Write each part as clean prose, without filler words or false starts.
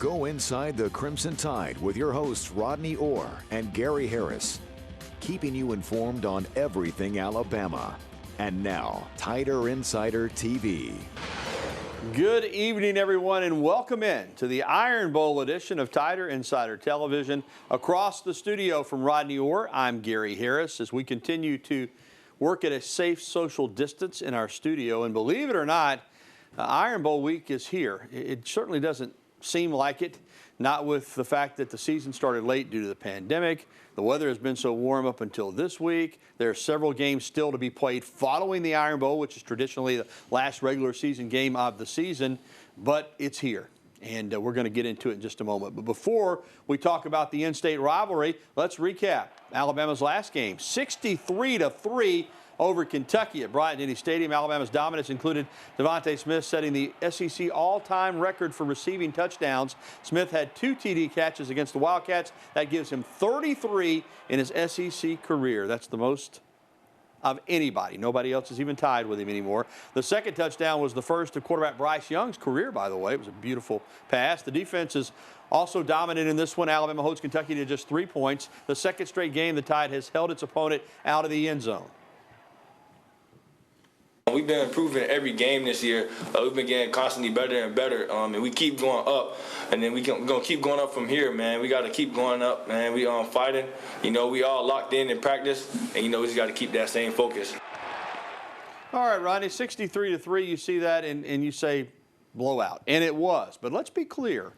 Go inside the Crimson Tide with your hosts Rodney Orr and Gary Harris, keeping you informed on everything Alabama. And now, Tider Insider TV. Good evening, everyone, and welcome in to the Iron Bowl edition of Tider Insider Television. Across the studio from Rodney Orr, I'm Gary Harris as we continue to work at a safe social distance in our studio. And believe it or not, Iron Bowl week is here. It certainly doesn't seem like it, not with the fact that the season started late due to the pandemic. The weather has been so warm up until this week. There are several games still to be played following the Iron Bowl, which is traditionally the last regular season game of the season, but it's here. And we're going to get into it in just a moment. But before we talk about the in-state rivalry, let's recap Alabama's last game, 63-3 over Kentucky at Bryant-Denny Stadium. Alabama's dominance included Devontae Smith setting the SEC all-time record for receiving touchdowns. Smith had 2 TD catches against the Wildcats. That gives him 33 in his SEC career. That's the most of anybody. Nobody else is even tied with him anymore. The second touchdown was the first of quarterback Bryce Young's career, by the way. It was a beautiful pass. The defense is also dominant in this one. Alabama holds Kentucky to just 3 points. The second straight game the Tide has held its opponent out of the end zone. We've been improving every game this year. We've been getting constantly better and better, and we keep going up. And then we're going to keep going up from here, man. We got to keep going up, man. We fighting. You know, we all locked in practice, and, you know, we just got to keep that same focus. All right, Rodney, 63-3, you see that, and you say blowout. And it was. But let's be clear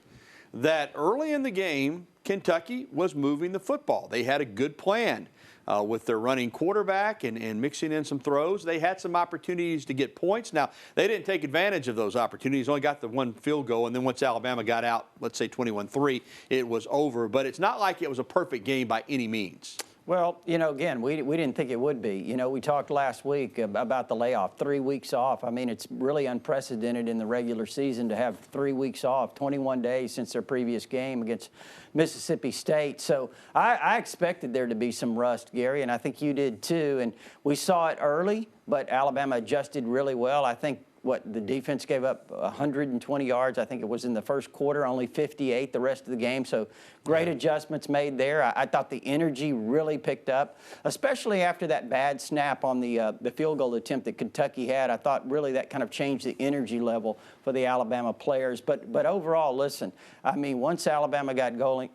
that early in the game, Kentucky was moving the football. They had a good plan. With their running quarterback and mixing in some throws. They had some opportunities to get points. Now, they didn't take advantage of those opportunities, only got the 1 field goal, and then once Alabama got out, let's say 21-3, it was over. But it's not like it was a perfect game by any means. Well, you know, again, we didn't think it would be. You know, we talked last week about the layoff, 3 weeks off. I mean, it's really unprecedented in the regular season to have 3 weeks off, 21 days since their previous game against Mississippi State. So I expected there to be some rust, Gary, and I think you did too. And we saw it early, but Alabama adjusted really well. I think the defense gave up 120 yards. I think it was in the first quarter, only 58 the rest of the game. So great adjustments made there. I thought the energy really picked up, especially after that bad snap on the field goal attempt that Kentucky had. I thought really that kind of changed the energy level for the Alabama players. But overall, listen, I mean, once Alabama got going,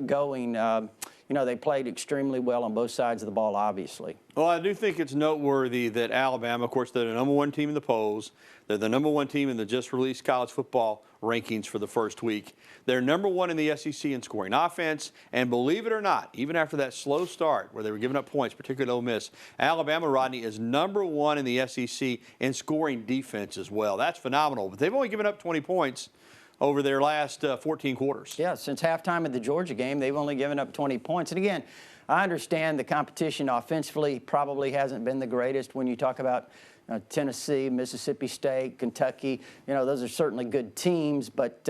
you know, they played extremely well on both sides of the ball, obviously. Well, I do think it's noteworthy that Alabama, of course, they're the #1 team in the polls. They're the #1 team in the just-released college football rankings for the first week. They're #1 in the SEC in scoring offense. And believe it or not, even after that slow start where they were giving up points, particularly Ole Miss, Alabama, Rodney, is #1 in the SEC in scoring defense as well. That's phenomenal. But they've only given up 20 points over their last 14 quarters. Yeah, since halftime of the Georgia game, they've only given up 20 points. And again, I understand the competition offensively probably hasn't been the greatest when you talk about Tennessee, Mississippi State, Kentucky. You know, those are certainly good teams, but,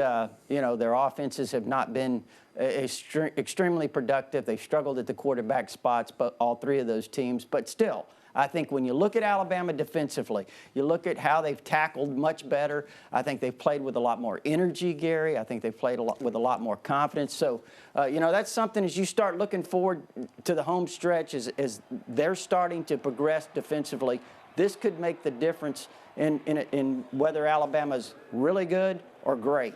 you know, their offenses have not been extremely productive. They've struggled at the quarterback spots, but all 3 of those teams. But still, I think when you look at Alabama defensively, you look at how they've tackled much better. I think they've played with a lot more energy, Gary. I think they've played with a lot more confidence. So, you know, that's something as you start looking forward to the home stretch as they're starting to progress defensively. This could make the difference in whether Alabama's really good or great.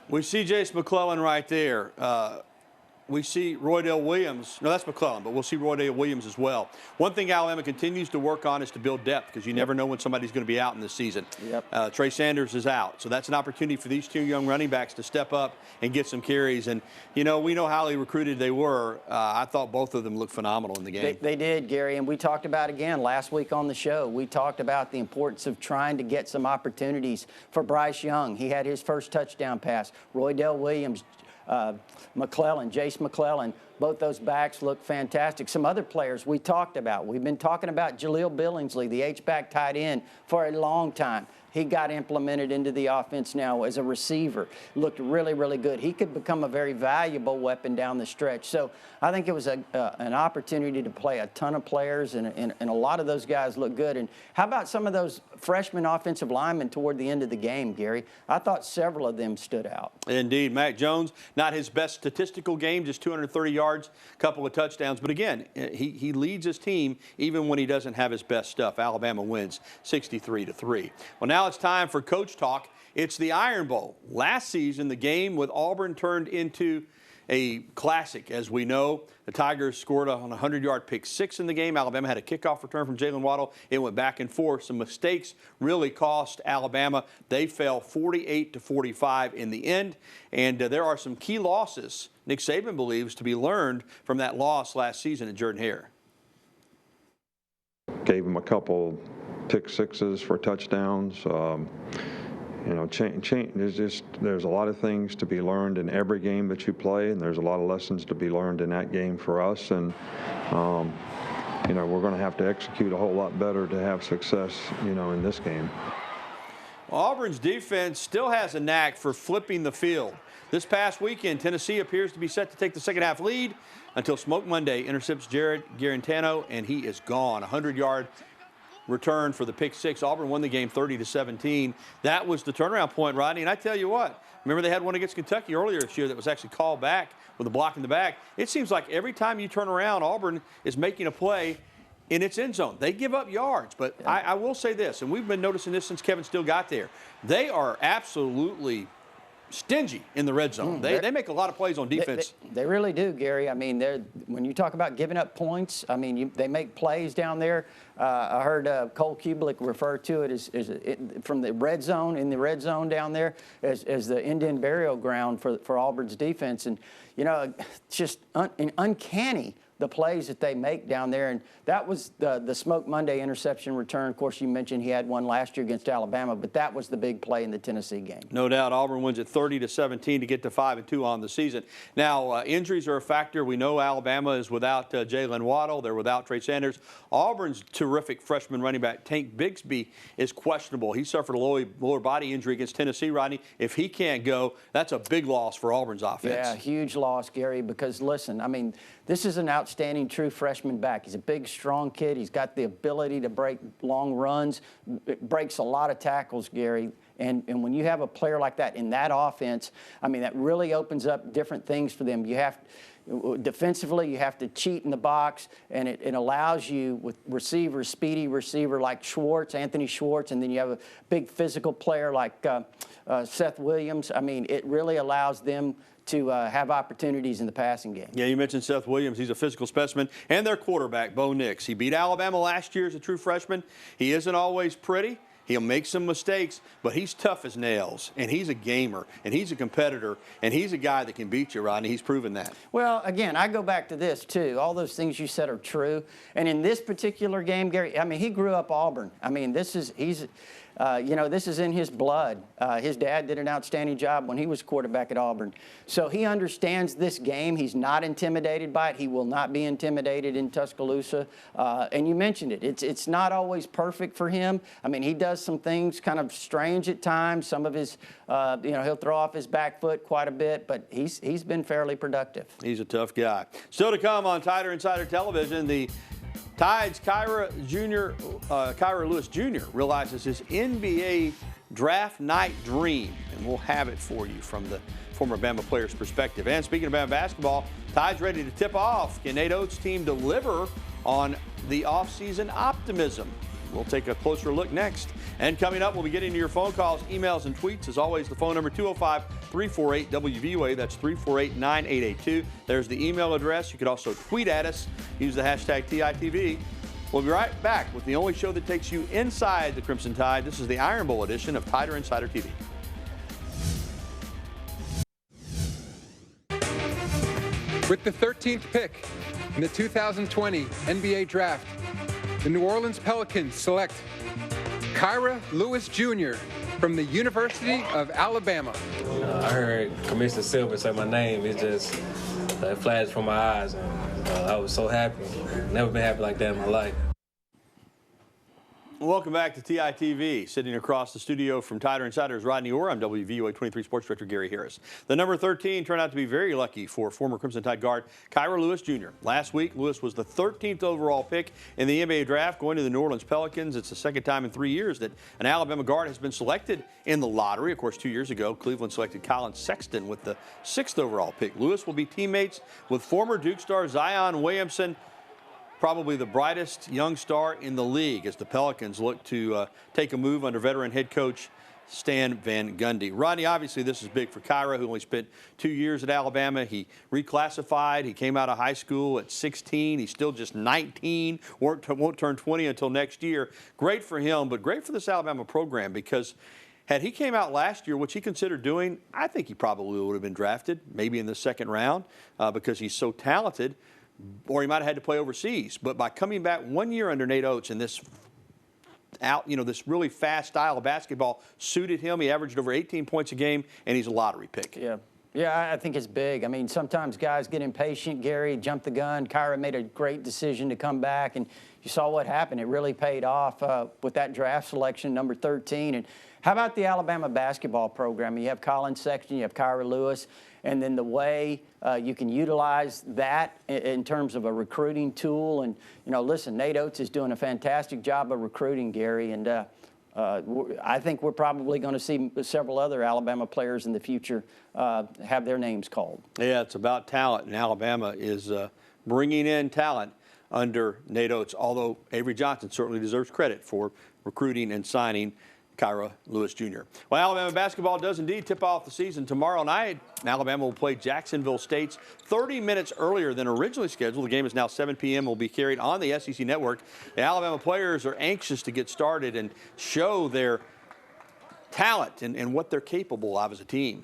We see Jace McClellan right there. We see Roydell Williams. No, that's McClellan, but we'll see Roydell Williams as well. One thing Alabama continues to work on is to build depth because you never know when somebody's going to be out in this season. Yep. Trey Sanders is out, so that's an opportunity for these 2 young running backs to step up and get some carries. And, you know, we know how highly recruited they were. I thought both of them looked phenomenal in the game. They did, Gary, and we talked about, again, last week on the show, we talked about the importance of trying to get some opportunities for Bryce Young. He had his first touchdown pass. Roydell Williams, Jace McClellan, Both those backs look fantastic. Some other players we talked about. We've been talking about Jaleel Billingsley, the H-back tight end, for a long time. He got implemented into the offense now as a receiver. Looked really, really good. He could become a very valuable weapon down the stretch. So I think it was an opportunity to play a ton of players, and a lot of those guys look good. And how about some of those freshman offensive linemen toward the end of the game, Gary? I thought several of them stood out. Indeed. Mac Jones, not his best statistical game, just 230 yards, a couple of touchdowns. But again, he leads his team even when he doesn't have his best stuff. Alabama wins 63-3. Well, now it's time for Coach Talk. It's the Iron Bowl. Last season, the game with Auburn turned into a classic. As we know, the Tigers scored on a 100-yard pick six in the game. Alabama had a kickoff return from Jalen Waddle. It went back and forth. Some mistakes really cost Alabama. They fell 48-45 in the end. And there are some key losses Nick Saban believes to be learned from that loss last season at Jordan-Hare. Gave him a couple pick sixes for touchdowns. You know, there's a lot of things to be learned in every game that you play, and there's a lot of lessons to be learned in that game for us. And you know, we're going to have to execute a whole lot better to have success, you know, in this game. Well, Auburn's defense still has a knack for flipping the field. This past weekend, Tennessee appears to be set to take the second half lead until Smoke Monday intercepts Jared Garantano, and he is gone. 100-yard return for the pick six. Auburn won the game 30-17. That was the turnaround point, Rodney. And I tell you what, remember they had one against Kentucky earlier this year that was actually called back with a block in the back. It seems like every time you turn around, Auburn is making a play in its end zone. They give up yards, but yeah. I will say this, and we've been noticing this since Kevin Steele got there. They are absolutely stingy in the red zone. They make a lot of plays on defense. They really do, Gary. I mean, when you talk about giving up points, I mean, they make plays down there. I heard Cole Kubelik refer to it as from the red zone, in the red zone down there, as the Indian burial ground for Auburn's defense. And, you know, it's just uncanny, the plays that they make down there. And that was the Smoke Monday interception return. Of course, you mentioned he had one last year against Alabama, but that was the big play in the Tennessee game. No doubt. Auburn wins at 30-17 to get to 5-2 on the season. Now, injuries are a factor. We know Alabama is without Jalen Waddle. They're without Trey Sanders. Auburn's terrific freshman running back, Tank Bigsby, is questionable. He suffered a lower body injury against Tennessee, Rodney. If he can't go, that's a big loss for Auburn's offense. Yeah, huge loss, Gary, because, listen, I mean, this is an outstanding true freshman back. He's a big, strong kid. He's got the ability to break long runs. It breaks a lot of tackles, Gary. And when you have a player like that in that offense, I mean, that really opens up different things for them. You have defensively, you have to cheat in the box, and it allows you with receivers, speedy receiver like Schwartz, Anthony Schwartz, and then you have a big physical player like Seth Williams. I mean, it really allows them to have opportunities in the passing game. Yeah, you mentioned Seth Williams. He's a physical specimen. And their quarterback, Bo Nix. He beat Alabama last year as a true freshman. He isn't always pretty. He'll make some mistakes, but he's tough as nails, and he's a gamer, and he's a competitor, and he's a guy that can beat you, Rodney. He's proven that. Well, again, I go back to this, too. All those things you said are true. And in this particular game, Gary, I mean, he grew up Auburn. I mean, you know, this is in his blood. His dad did an outstanding job when he was quarterback at Auburn. So he understands this game. He's not intimidated by it. He will not be intimidated in Tuscaloosa. And you mentioned it. It's not always perfect for him. I mean, he does some things kind of strange at times. Some of his, you know, he'll throw off his back foot quite a bit, but he's been fairly productive. He's a tough guy. Still to come on Tider Insider Television, the Tide's Kyra Lewis Jr. realizes his NBA draft night dream, and we'll have it for you from the former Bama player's perspective. And speaking of Bama basketball, Tide's ready to tip off. Can Nate Oates' team deliver on the offseason optimism? We'll take a closer look next. And coming up, we'll be getting to your phone calls, emails, and tweets. As always, the phone number 205-348-WVUA. That's 348-9882. There's the email address. You could also tweet at us. Use the hashtag TITV. We'll be right back with the only show that takes you inside the Crimson Tide. This is the Iron Bowl edition of Tider Insider TV. With the 13th pick in the 2020 NBA Draft, the New Orleans Pelicans select Kyra Lewis Jr. from the University of Alabama. I heard Commissioner Silver say my name. It just it flashed from my eyes, and I was so happy. Never been happy like that in my life. Welcome back to TITV. Sitting across the studio from Tider Insiders, Rodney Orr. I'm WVUA 23 Sports Director Gary Harris. The number 13 turned out to be very lucky for former Crimson Tide guard Kyra Lewis Jr. Last week, Lewis was the 13th overall pick in the NBA draft, going to the New Orleans Pelicans. It's the second time in 3 years that an Alabama guard has been selected in the lottery. Of course, 2 years ago, Cleveland selected Colin Sexton with the 6th overall pick. Lewis will be teammates with former Duke star Zion Williamson, probably the brightest young star in the league, as the Pelicans look to take a move under veteran head coach Stan Van Gundy. Rodney, obviously this is big for Kyra, who only spent 2 years at Alabama. He reclassified. He came out of high school at 16. He's still just 19, won't turn 20 until next year. Great for him, but great for this Alabama program, because had he came out last year, which he considered doing, I think he probably would have been drafted, maybe in the second round, because he's so talented. Or he might have had to play overseas. But by coming back 1 year under Nate Oates, and this this really fast style of basketball suited him. He averaged over 18 points a game, and he's a lottery pick. Yeah, I think it's big. I mean, sometimes guys get impatient. Gary jumped the gun. Kyra made a great decision to come back, and you saw what happened. It really paid off with that draft selection, number 13. And how about the Alabama basketball program? You have Colin Sexton, you have Kyra Lewis, and then the way you can utilize that in terms of a recruiting tool. And, listen, Nate Oates is doing a fantastic job of recruiting, Gary, and I think we're probably going to see several other Alabama players in the future have their names called. Yeah, it's about talent, and Alabama is bringing in talent under Nate Oates, although Avery Johnson certainly deserves credit for recruiting and signing Kyra Lewis Jr. Well, Alabama basketball does indeed tip off the season tomorrow night. Alabama will play Jacksonville State 30 minutes earlier than originally scheduled. The game is now 7 p.m. will be carried on the SEC network. The Alabama players are anxious to get started and show their talent and what they're capable of as a team.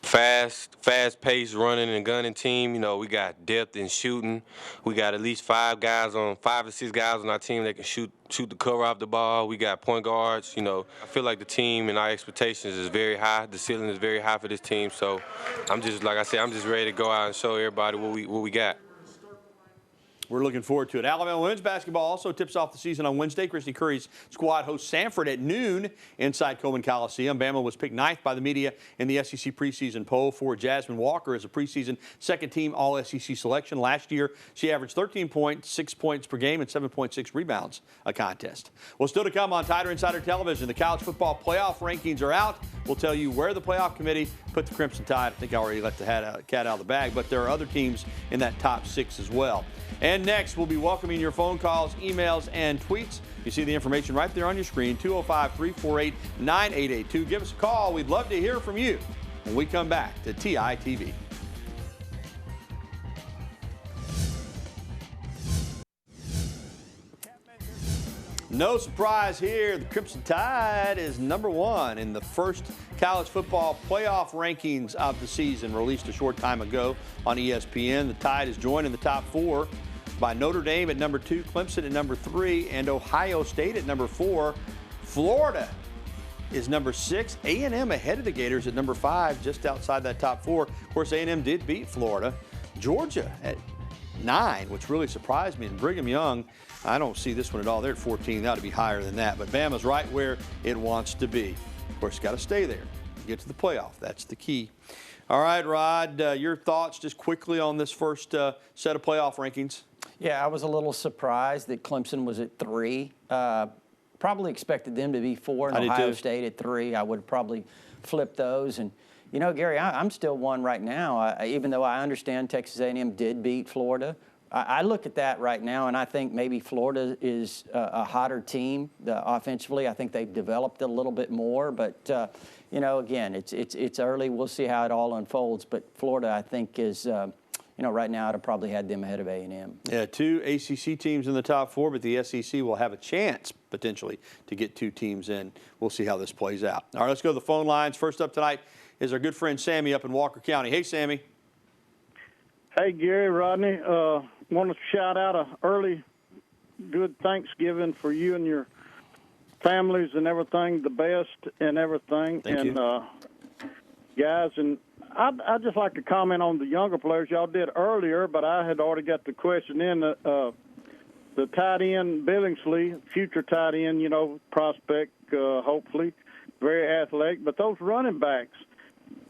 Fast-paced running and gunning team. We got depth in shooting. We got at least 5 or 6 guys on our team that can shoot the cover off the ball. We got point guards. I feel like the team and our expectations is very high. The ceiling is very high for this team. So I'm just, like I said, I'm just ready to go out and show everybody what we got. We're looking forward to it. Alabama women's basketball also tips off the season on Wednesday. Christy Curry's squad hosts Samford at noon inside Coleman Coliseum. Bama was picked 9th by the media in the SEC preseason poll. For Jasmine Walker as a preseason second-team All-SEC selection. Last year, she averaged 13 points, 6 points per game, and 7.6 rebounds a contest. Well, still to come on Tider Insider Television, the college football playoff rankings are out. We'll tell you where the playoff committee put the Crimson Tide. I think I already let the cat out of the bag, but there are other teams in that top 6 as well. And next, we'll be welcoming your phone calls, emails, and tweets. You see the information right there on your screen, 205-348-9882. Give us a call. We'd love to hear from you when we come back to TITV. No surprise here, the Crimson Tide is number 1 in the first college football playoff rankings of the season, released a short time ago on ESPN. The Tide is joined in the top 4 by Notre Dame at number 2, Clemson at number 3, and Ohio State at number 4. Florida is number 6. A&M ahead of the Gators at number 5, just outside that top 4. Of course, A&M did beat Florida. Georgia at 9, which really surprised me. And Brigham Young, I don't see this one at all. They're at 14. That ought to be higher than that. But Bama's right where it wants to be. Of course, got to stay there. Get to the playoff. That's the key. All right, Rod, your thoughts just quickly on this first set of playoff rankings? Yeah, I was a little surprised that Clemson was at 3. Probably expected them to be 4 and Ohio State at 3. I would have probably flipped those. And, Gary, I'm still 1 right now. Even though I understand Texas A&M did beat Florida, I look at that right now, and I think maybe Florida is a hotter team offensively. I think they've developed a little bit more. But, again, it's early. We'll see how it all unfolds. But Florida, I think, is right now I'd have probably had them ahead of A&M. Yeah, 2 ACC teams in the top 4, but the SEC will have a chance, potentially, to get 2 teams in. We'll see how this plays out. All right, let's go to the phone lines. First up tonight is our good friend Sammy up in Walker County. Hey, Sammy. Hey, Gary, Rodney. Want to shout out a early good Thanksgiving for you and your families and everything the best and everything. Thank you. Guys, and I'd just like to comment on the younger players y'all did earlier, but I had already got the question in. The tight end Billingsley, future tight end, prospect, hopefully, very athletic. But those running backs,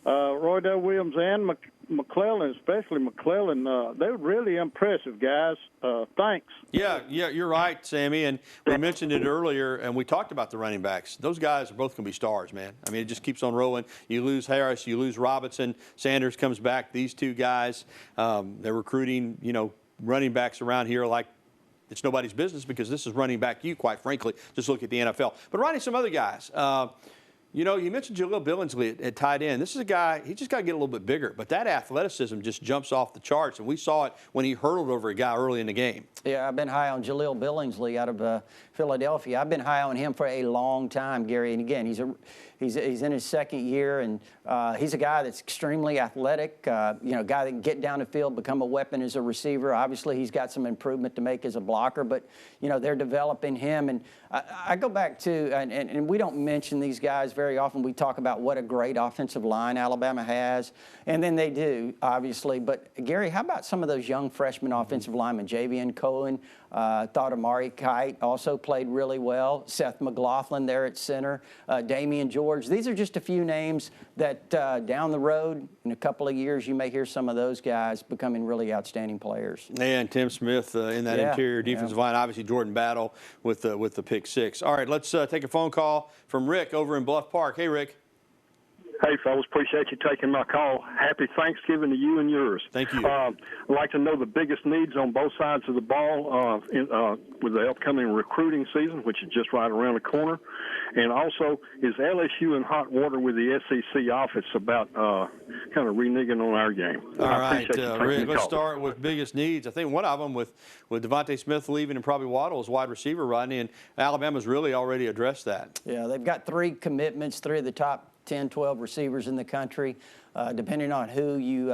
Roydell Williams and McClellan, especially McClellan, they were really impressive, guys. Thanks. Yeah, you're right, Sammy. And we mentioned it earlier, and we talked about the running backs. Those guys are both going to be stars, man. I mean, it just keeps on rolling. You lose Harris, you lose Robinson. Sanders comes back. These two guys, they're recruiting, running backs around here like it's nobody's business because this is running back you, quite frankly. Just look at the NFL. But Ronnie, some other guys. You mentioned Jaleel Billingsley at tight end. This is a guy, he just got to get a little bit bigger. But that athleticism just jumps off the charts, and we saw it when he hurdled over a guy early in the game. Yeah, I've been high on Jaleel Billingsley out of Philadelphia. I've been high on him for a long time, Gary. And again, he's in his second year, and he's a guy that's extremely athletic, a guy that can get down the field, become a weapon as a receiver. Obviously, he's got some improvement to make as a blocker, but, they're developing him. And I go back to, and we don't mention these guys very often. We talk about what a great offensive line Alabama has, and then they do, obviously. But, Gary, how about some of those young freshman offensive linemen? Javian Cohen, thought Amari Kite also played really well. Seth McLaughlin there at center. Damian George. These are just a few names that down the road, in a couple of years, you may hear some of those guys becoming really outstanding players. And Tim Smith in that interior defensive line. Obviously, Jordan Battle with the pick six. All right, let's take a phone call from Rick over in Bluff Park. Hey, Rick. Hey, fellas, appreciate you taking my call. Happy Thanksgiving to you and yours. Thank you. I'd like to know the biggest needs on both sides of the ball with the upcoming recruiting season, which is just right around the corner. And also, is LSU in hot water with the SEC office about kind of reneging on our game? All right, Rick, let's start with biggest needs. I think one of them with Devontae Smith leaving and probably Waddle as wide receiver, Rodney, and Alabama's really already addressed that. Yeah, they've got 3 commitments, 3 of the top 10, 12 receivers in the country. Depending on who you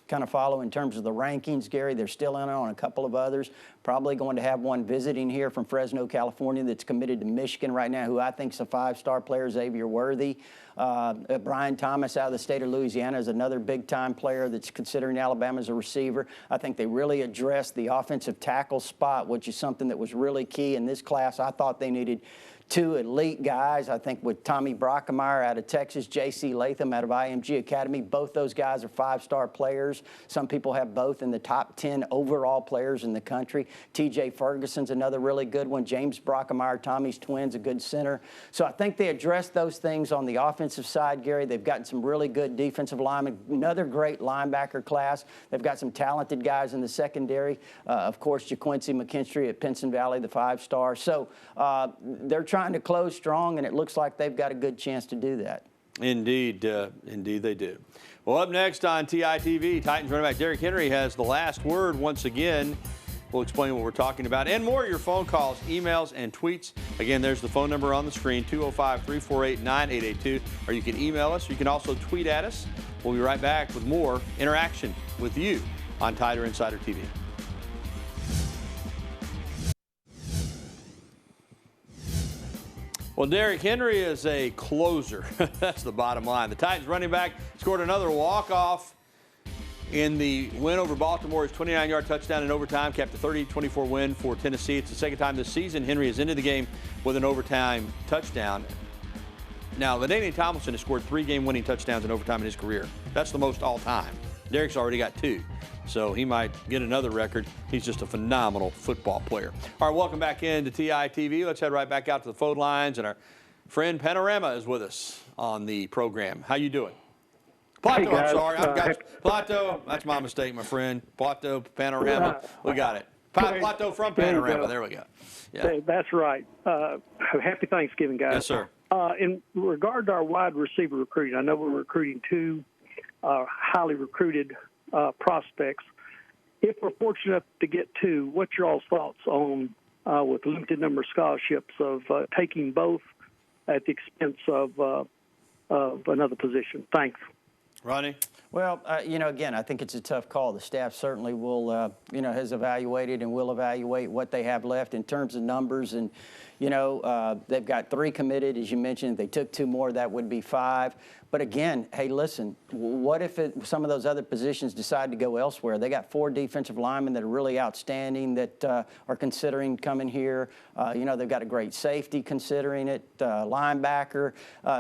kind of follow in terms of the rankings, Gary, they're still in on a couple of others. Probably going to have one visiting here from Fresno, California that's committed to Michigan right now, who I think is a 5-star player, Xavier Worthy. Brian Thomas out of the state of Louisiana is another big-time player that's considering Alabama as a receiver. I think they really addressed the offensive tackle spot, which is something that was really key in this class. I thought they needed 2 elite guys, I think, with Tommy Brockemeyer out of Texas, J.C. Latham out of IMG Academy. Both those guys are 5-star players. Some people have both in the top 10 overall players in the country. T.J. Ferguson's another really good one. James Brockemeyer, Tommy's twins, a good center. So I think they addressed those things on the offensive side, Gary. They've gotten some really good defensive linemen, another great linebacker class. They've got some talented guys in the secondary. Of course, JaQuincy McKinstry at Pinson Valley, the 5-star. So they're trying to close strong, and it looks like they've got a good chance to do that. Indeed, indeed they do. Well, up next on TITV, Titans running back Derrick Henry has the last word once again. We'll explain what we're talking about and more. Your phone calls, emails, and tweets. Again, there's the phone number on the screen, 205-348-9882, or you can email us. You can also tweet at us. We'll be right back with more interaction with you on Tider Insider TV. Well, Derrick Henry is a closer. That's the bottom line. The Titans running back scored another walk-off in the win over Baltimore. His 29-yard touchdown in overtime capped a 30-24 win for Tennessee. It's the second time this season Henry has ended the game with an overtime touchdown. Now, LaDainian Tomlinson has scored 3 game-winning touchdowns in overtime in his career. That's the most all-time. Derrick's already got 2. So he might get another record. He's just a phenomenal football player. All right, welcome back into TITV. Let's head right back out to the phone lines, and our friend Panorama is with us on the program. How you doing? Plato, hey, I'm sorry. I've got Plato. That's my mistake, my friend. Plato, Panorama. We got it. Plato from Panorama. There we go. Yeah. That's right. Happy Thanksgiving, guys. Yes, sir. In regard to our wide receiver recruiting, I know we're recruiting 2 highly recruited prospects. If we're fortunate enough to get 2, what's your all's thoughts on, with limited number of scholarships, of taking both at the expense of another position? Thanks. Ronnie? Well, again, I think it's a tough call. The staff certainly will, has evaluated and will evaluate what they have left in terms of numbers. And, They've got 3 committed, as you mentioned. They took 2 more, that would be 5. But again, hey, listen, what if some of those other positions decide to go elsewhere? They got 4 defensive linemen that are really outstanding that are considering coming here. They've got a great safety considering it, linebacker.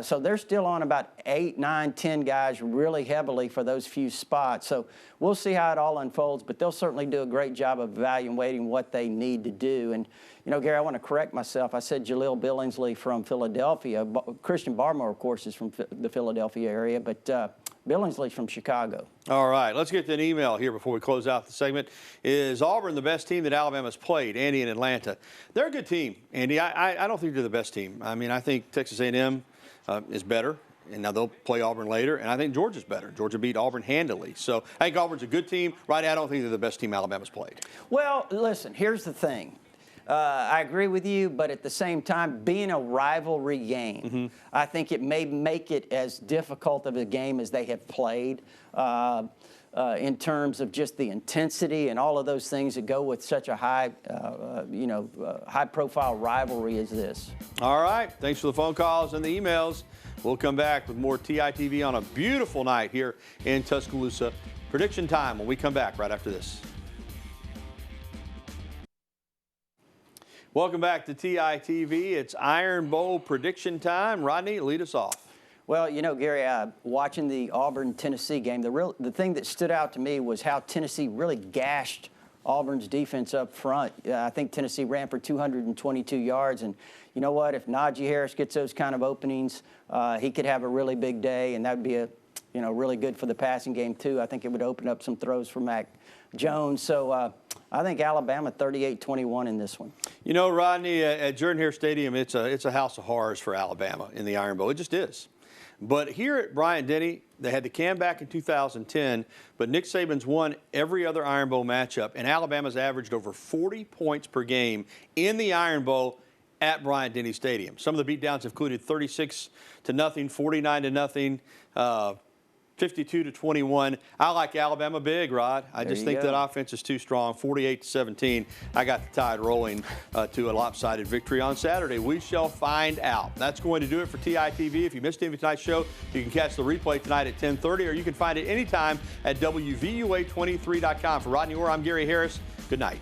So they're still on about 8, 9, 10 guys really heavily for those few spots. So we'll see how it all unfolds, but they'll certainly do a great job of evaluating what they need to do. And, Gary, I want to correct myself. I said Jaleel Billingsley from Philadelphia. Christian Barmore, of course, is from the Philadelphia area, but Billingsley's from Chicago. All right, let's get to an email here before we close out the segment. Is Auburn the best team that Alabama's played? Andy in Atlanta. They're a good team, Andy. I don't think they're the best team. I mean, I think Texas A&M is better. And now they'll play Auburn later, and I think Georgia's better. Georgia beat Auburn handily. So I think Auburn's a good team. Right now, I don't think they're the best team Alabama's played. Well, listen, here's the thing. I agree with you, but at the same time, being a rivalry game, I think it may make it as difficult of a game as they have played in terms of just the intensity and all of those things that go with such a high-profile rivalry as this. All right. Thanks for the phone calls and the emails. We'll come back with more TITV on a beautiful night here in Tuscaloosa. Prediction time when we come back right after this. Welcome back to TITV. It's Iron Bowl prediction time. Rodney, lead us off. Well, Gary, watching the Auburn-Tennessee game, the thing that stood out to me was how Tennessee really gashed Auburn's defense up front. I think Tennessee ran for 222 yards, and you know what? If Najee Harris gets those kind of openings, he could have a really big day, and that would be really good for the passing game too. I think it would open up some throws for Mac Jones. So I think Alabama 38-21 in this one. Rodney, at Jordan-Hare Stadium, it's a house of horrors for Alabama in the Iron Bowl. It just is. But here at Bryant-Denny, they had the Cam back in 2010, but Nick Saban's won every other Iron Bowl matchup, and Alabama's averaged over 40 points per game in the Iron Bowl at Bryant-Denny Stadium. Some of the beatdowns have included 36-0, 49-0, 52-21. I like Alabama big, Rod. I just think that offense is too strong. 48-17. I got the Tide rolling to a lopsided victory on Saturday. We shall find out. That's going to do it for TITV. If you missed any of tonight's show, you can catch the replay tonight at 10:30, or you can find it anytime at WVUA23.com. For Rodney Orr, I'm Gary Harris. Good night.